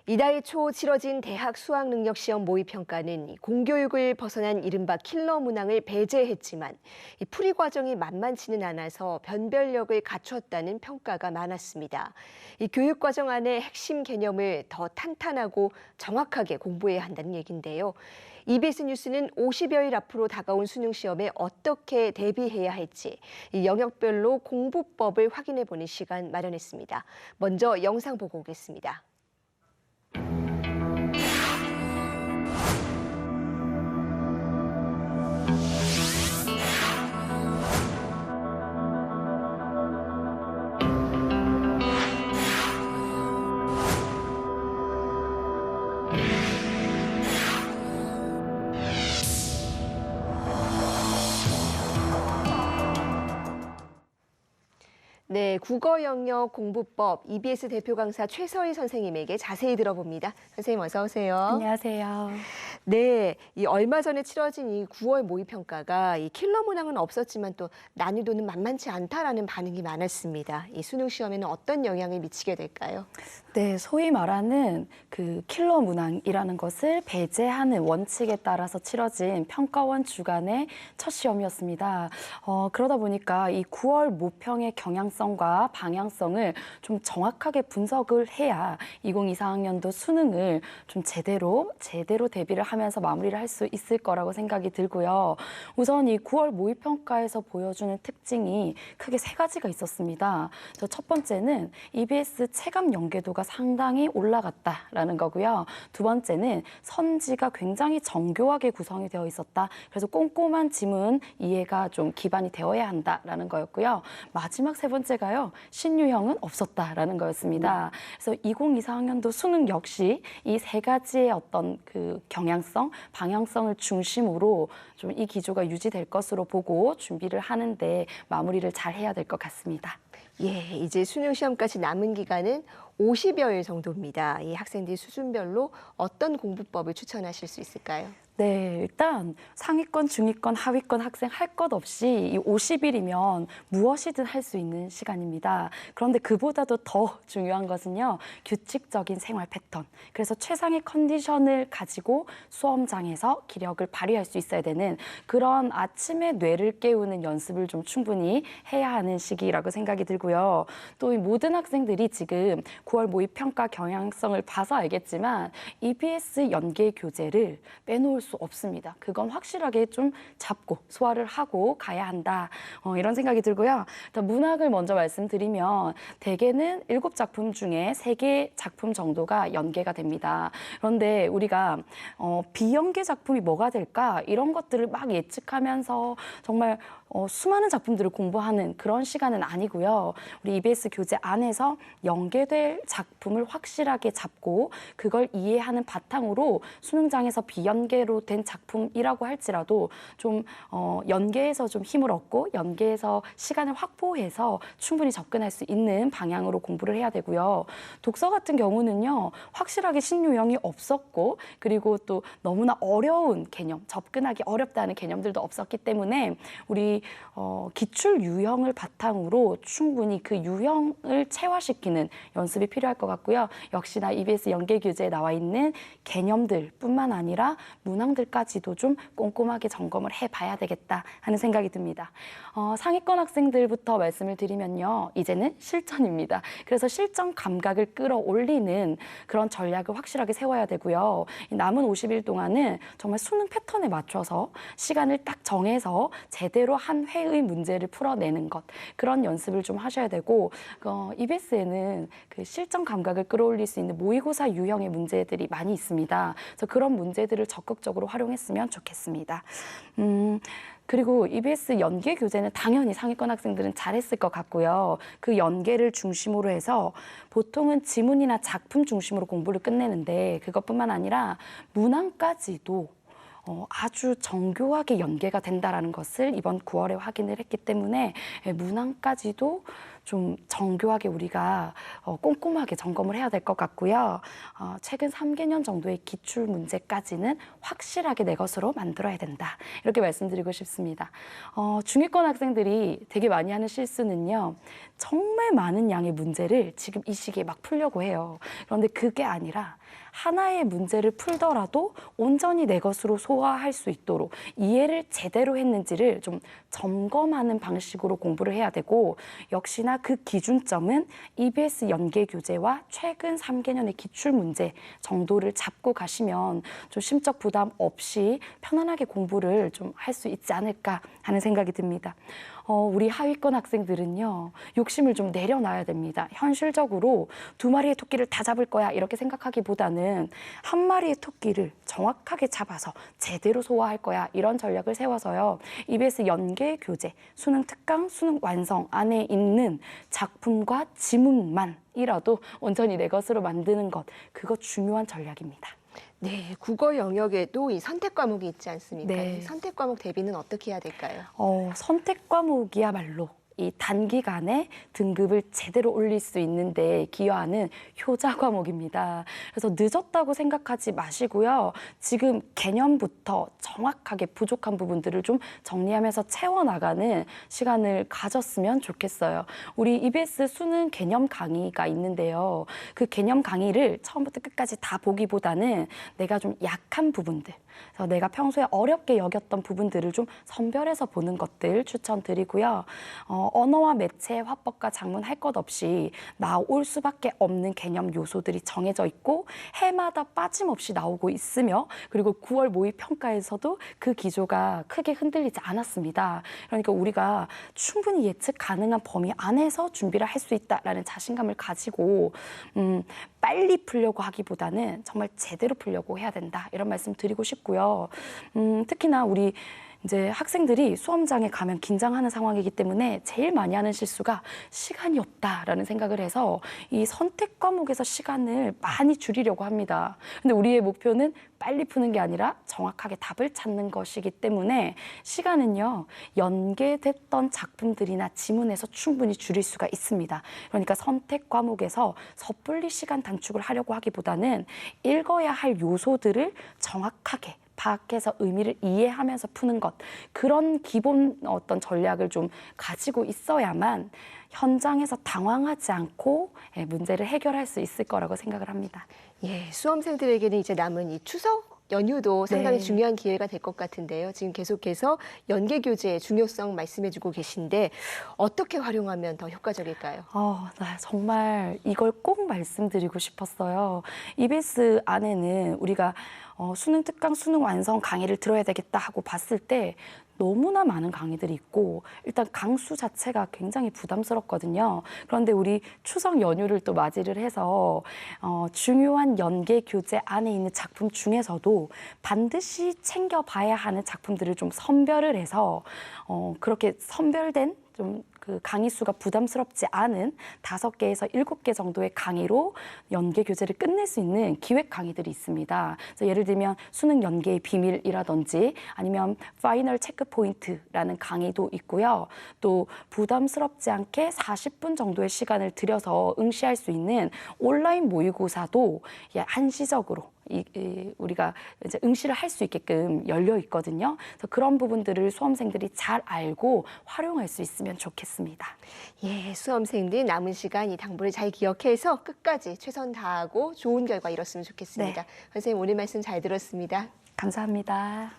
이달 초 치러진 대학 수학능력시험 모의평가는 공교육을 벗어난 이른바 킬러 문항을 배제했지만 풀이 과정이 만만치는 않아서 변별력을 갖췄다는 평가가 많았습니다. 이 교육 과정 안의 핵심 개념을 더 탄탄하고 정확하게 공부해야 한다는 얘기인데요. EBS 뉴스는 50여일 앞으로 다가온 수능시험에 어떻게 대비해야 할지 이 영역별로 공부법을 확인해보는 시간 마련했습니다. 먼저 영상 보고 오겠습니다. 네, 국어 영역 공부법 EBS 대표 강사 최서희 선생님에게 자세히 들어봅니다. 선생님 어서 오세요. 안녕하세요. 네, 이 얼마 전에 치러진 이 9월 모의평가가 이 킬러 문항은 없었지만 또 난이도는 만만치 않다라는 반응이 많았습니다. 이 수능 시험에는 어떤 영향을 미치게 될까요? 네, 소위 말하는 그 킬러 문항이라는 것을 배제하는 원칙에 따라서 치러진 평가원 주간의 첫 시험이었습니다. 그러다 보니까 이 9월 모평의 경향성과 방향성을 좀 정확하게 분석을 해야 2024학년도 수능을 좀 제대로 대비를 하면서 마무리를 할 수 있을 거라고 생각이 들고요. 우선 이 9월 모의평가에서 보여주는 특징이 크게 세 가지가 있었습니다. 첫 번째는 EBS 체감 연계도가 상당히 올라갔다라는 거고요. 두 번째는 선지가 굉장히 정교하게 구성이 되어 있었다. 그래서 꼼꼼한 지문 이해가 좀 기반이 되어야 한다라는 거였고요. 마지막 세 번째가요. 신유형은 없었다라는 거였습니다. 그래서 2024학년도 수능 역시 이 세 가지의 어떤 그 경향성, 방향성을 중심으로 좀 이 기조가 유지될 것으로 보고 준비를 하는데 마무리를 잘 해야 될 것 같습니다. 예, 이제 수능 시험까지 남은 기간은 50여일 정도입니다. 이 학생들이 수준별로 어떤 공부법을 추천하실 수 있을까요? 네, 일단 상위권, 중위권, 하위권 학생 할 것 없이 이 50일이면 무엇이든 할 수 있는 시간입니다. 그런데 그보다도 더 중요한 것은요, 규칙적인 생활 패턴. 그래서 최상의 컨디션을 가지고 수험장에서 기력을 발휘할 수 있어야 되는 그런 아침에 뇌를 깨우는 연습을 좀 충분히 해야 하는 시기라고 생각이 들고요. 또 이 모든 학생들이 지금 9월 모의평가 경향성을 봐서 알겠지만 EBS 연계 교재를 빼놓을 수 없습니다. 그건 확실하게 좀 잡고 소화를 하고 가야 한다. 이런 생각이 들고요. 일단 문학을 먼저 말씀드리면 대개는 7작품 중에 3개 작품 정도가 연계가 됩니다. 그런데 우리가 비연계 작품이 뭐가 될까? 이런 것들을 막 예측하면서 정말 수많은 작품들을 공부하는 그런 시간은 아니고요. 우리 EBS 교재 안에서 연계될 작품을 확실하게 잡고 그걸 이해하는 바탕으로 수능장에서 비연계로 된 작품이라고 할지라도 좀 연계해서 좀 힘을 얻고 연계해서 시간을 확보해서 충분히 접근할 수 있는 방향으로 공부를 해야 되고요. 독서 같은 경우는요. 확실하게 신유형이 없었고 그리고 또 너무나 어려운 개념, 접근하기 어렵다는 개념들도 없었기 때문에 우리 기출 유형을 바탕으로 충분히 그 유형을 체화시키는 연습이 필요할 것 같고요. 역시나 EBS 연계 교재에 나와 있는 개념들뿐만 아니라 문항들까지도 좀 꼼꼼하게 점검을 해봐야 되겠다 하는 생각이 듭니다. 상위권 학생들부터 말씀을 드리면요. 이제는 실전입니다. 그래서 실전 감각을 끌어올리는 그런 전략을 확실하게 세워야 되고요. 남은 50일 동안은 정말 수능 패턴에 맞춰서 시간을 딱 정해서 제대로 한 회의 문제를 풀어내는 것 그런 연습을 좀 하셔야 되고 EBS에는 그 실전 감각을 끌어올릴 수 있는 모의고사 유형의 문제들이 많이 있습니다. 그래서 그런 문제들을 적극적으로 활용했으면 좋겠습니다. 그리고 EBS 연계 교재는 당연히 상위권 학생들은 잘했을 것 같고요. 그 연계를 중심으로 해서 보통은 지문이나 작품 중심으로 공부를 끝내는데 그것뿐만 아니라 문항까지도 아주 정교하게 연계가 된다는 것을 이번 9월에 확인을 했기 때문에 문항까지도 좀 정교하게 우리가 꼼꼼하게 점검을 해야 될 것 같고요. 최근 3개년 정도의 기출 문제까지는 확실하게 내 것으로 만들어야 된다. 이렇게 말씀드리고 싶습니다. 중위권 학생들이 되게 많이 하는 실수는요. 정말 많은 양의 문제를 지금 이 시기에 막 풀려고 해요. 그런데 그게 아니라 하나의 문제를 풀더라도 온전히 내 것으로 소화할 수 있도록 이해를 제대로 했는지를 좀 점검하는 방식으로 공부를 해야 되고, 역시나 그 기준점은 EBS 연계 교재와 최근 3개년의 기출 문제 정도를 잡고 가시면 좀 심적 부담 없이 편안하게 공부를 좀 할 수 있지 않을까 하는 생각이 듭니다. 우리 하위권 학생들은요, 욕심을 좀 내려놔야 됩니다. 현실적으로 2마리의 토끼를 다 잡을 거야 이렇게 생각하기보다는 1마리의 토끼를 정확하게 잡아서 제대로 소화할 거야 이런 전략을 세워서요. EBS 연계 교재, 수능 특강, 수능 완성 안에 있는 작품과 지문만이라도 온전히 내 것으로 만드는 것, 그거 중요한 전략입니다. 네, 국어 영역에도 이 선택 과목이 있지 않습니까? 네. 이 선택 과목 대비는 어떻게 해야 될까요? 선택 과목이야말로 이 단기간에 등급을 제대로 올릴 수 있는데 기여하는 효자 과목입니다. 그래서 늦었다고 생각하지 마시고요. 지금 개념부터 정확하게 부족한 부분들을 좀 정리하면서 채워나가는 시간을 가졌으면 좋겠어요. 우리 EBS 수능 개념 강의가 있는데요. 그 개념 강의를 처음부터 끝까지 다 보기보다는 내가 좀 약한 부분들, 그래서 내가 평소에 어렵게 여겼던 부분들을 좀 선별해서 보는 것들 추천드리고요. 언어와 매체, 화법과 작문 할 것 없이 나올 수밖에 없는 개념 요소들이 정해져 있고 해마다 빠짐없이 나오고 있으며, 그리고 9월 모의평가에서도 그 기조가 크게 흔들리지 않았습니다. 그러니까 우리가 충분히 예측 가능한 범위 안에서 준비를 할 수 있다라는 자신감을 가지고 빨리 풀려고 하기보다는 정말 제대로 풀려고 해야 된다. 이런 말씀 드리고 싶고요. 특히나 우리 이제 학생들이 수험장에 가면 긴장하는 상황이기 때문에 제일 많이 하는 실수가 시간이 없다라는 생각을 해서 이 선택 과목에서 시간을 많이 줄이려고 합니다. 근데 우리의 목표는 빨리 푸는 게 아니라 정확하게 답을 찾는 것이기 때문에 시간은요, 연계됐던 작품들이나 지문에서 충분히 줄일 수가 있습니다. 그러니까 선택 과목에서 섣불리 시간 단축을 하려고 하기보다는 읽어야 할 요소들을 정확하게 파악해서 의미를 이해하면서 푸는 것, 그런 기본 어떤 전략을 좀 가지고 있어야만 현장에서 당황하지 않고 문제를 해결할 수 있을 거라고 생각을 합니다. 예, 수험생들에게는 이제 남은 이 추석 연휴도 상당히 네. 중요한 기회가 될 것 같은데요. 지금 계속해서 연계 교재의 중요성 말씀해주고 계신데 어떻게 활용하면 더 효과적일까요? 나 정말 이걸 꼭 말씀드리고 싶었어요. EBS 안에는 우리가 수능 특강, 수능 완성 강의를 들어야 되겠다 하고 봤을 때 너무나 많은 강의들이 있고 일단 강수 자체가 굉장히 부담스럽거든요. 그런데 우리 추석 연휴를 또 맞이를 해서 중요한 연계 교재 안에 있는 작품 중에서도 반드시 챙겨봐야 하는 작품들을 좀 선별을 해서 그렇게 선별된 좀 그 강의 수가 부담스럽지 않은 5개에서 7개 정도의 강의로 연계 교재를 끝낼 수 있는 기획 강의들이 있습니다. 그래서 예를 들면 수능 연계의 비밀이라든지 아니면 파이널 체크 포인트라는 강의도 있고요. 또 부담스럽지 않게 40분 정도의 시간을 들여서 응시할 수 있는 온라인 모의고사도 한시적으로 우리가 이제 응시를 할 수 있게끔 열려 있거든요. 그래서 그런 부분들을 수험생들이 잘 알고 활용할 수 있으면 좋겠습니다. 예, 수험생들 남은 시간 이 당부를 잘 기억해서 끝까지 최선 다하고 좋은 결과 이뤘으면 좋겠습니다. 네. 선생님 오늘 말씀 잘 들었습니다. 감사합니다.